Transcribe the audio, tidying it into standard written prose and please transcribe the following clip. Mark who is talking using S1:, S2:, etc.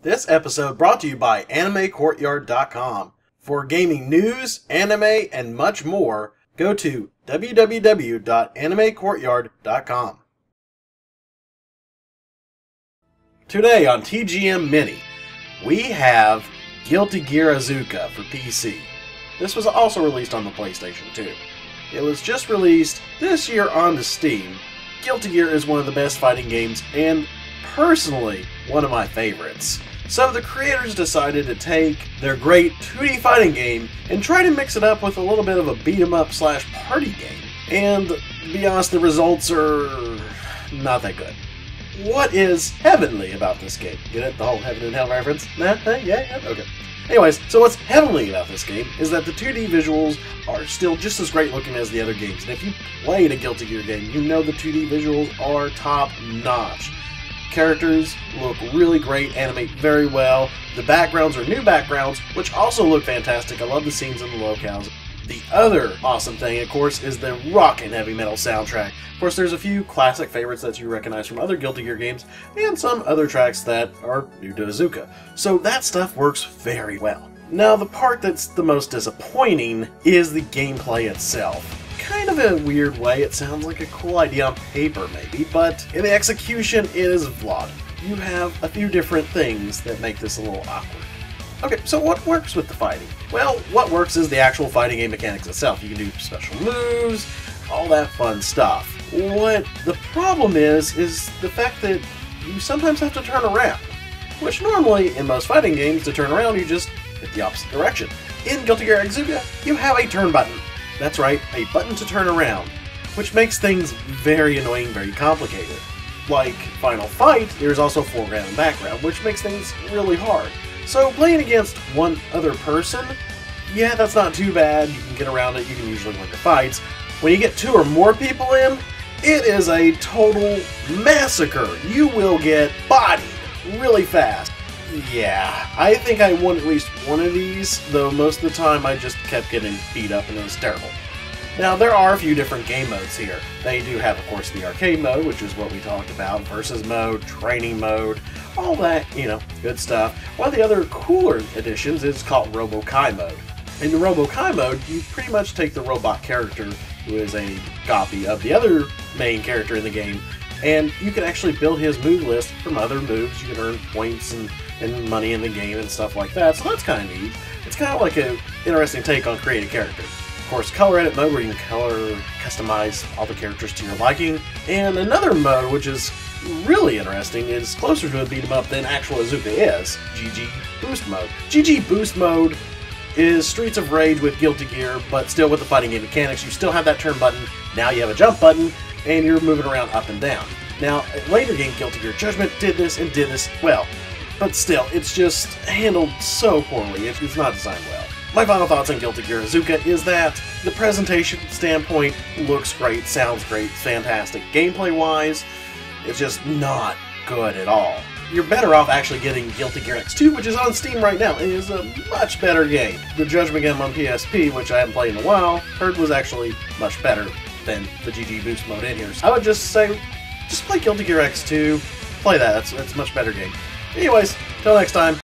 S1: This episode brought to you by AnimeCourtyard.com. For gaming news, anime, and much more, go to www.animecourtyard.com. Today on TGM Mini, we have Guilty Gear Isuka for PC. This was also released on the PlayStation 2. It was just released this year onto Steam. Guilty Gear is one of the best fighting games and, personally, one of my favorites. So the creators decided to take their great 2D fighting game and try to mix it up with a little bit of a beat-em-up slash party game. And, to be honest, the results are not that good. What is heavenly about this game? Get it? The whole heaven and hell reference? Nah? Yeah? Okay. Anyways, so what's heavenly about this game is that the 2D visuals are still just as great looking as the other games. And if you played a Guilty Gear game, you know the 2D visuals are top-notch. Characters look really great, animate very well. The backgrounds are new backgrounds, which also look fantastic. I love the scenes and the locales. The other awesome thing, of course, is the rockin' heavy metal soundtrack. Of course, there's a few classic favorites that you recognize from other Guilty Gear games, and some other tracks that are new to Isuka. So that stuff works very well. Now, the part that's the most disappointing is the gameplay itself. Kind of in a weird way, it sounds like a cool idea on paper, maybe, but in the execution, it is flawed. You have a few different things that make this a little awkward. Okay, so what works with the fighting? Well, what works is the actual fighting game mechanics itself. You can do special moves, all that fun stuff. What the problem is the fact that you sometimes have to turn around, which normally, in most fighting games, to turn around, you just hit the opposite direction. In Guilty Gear Isuka, you have a turn button. That's right, a button to turn around, which makes things very annoying, very complicated. Like Final Fight, there's also foreground and background, which makes things really hard. So playing against one other person, yeah, that's not too bad. You can get around it, you can usually win the fights. When you get 2 or more people in, it is a total massacre. You will get bodied really fast. Yeah, I think I won at least one of these, though most of the time I just kept getting beat up and it was terrible. Now, there are a few different game modes here. They do have, of course, the arcade mode, which is what we talked about, versus mode, training mode, all that, good stuff. One of the other cooler additions is called Robo-Kai mode. In the Robo-Kai mode, you pretty much take the robot character, who is a copy of the other main character in the game, and you can actually build his move list from other moves. You can earn points and money in the game and stuff like that, so that's kind of neat. It's kind of like an interesting take on create a character. Of course, color edit mode where you can customize all the characters to your liking. And another mode, which is really interesting, is closer to a beat 'em up than actual Isuka is, GG Boost mode. GG Boost mode is Streets of Rage with Guilty Gear, but still with the fighting game mechanics. You still have that turn button, now you have a jump button, and you're moving around up and down. Now, a later game, Guilty Gear Judgment, did this well, but still, it's just handled so poorly. It's not designed well. My final thoughts on Guilty Gear Isuka is that the presentation standpoint looks great, sounds great, fantastic. Gameplay-wise, it's just not good at all. You're better off actually getting Guilty Gear X2, which is on Steam right now, and is a much better game. The Judgment game on PSP, which I haven't played in a while, heard was actually much better than the GG Boost mode in here. So I would just say, just play Guilty Gear X2, play that, it's a much better game. Anyways, till next time.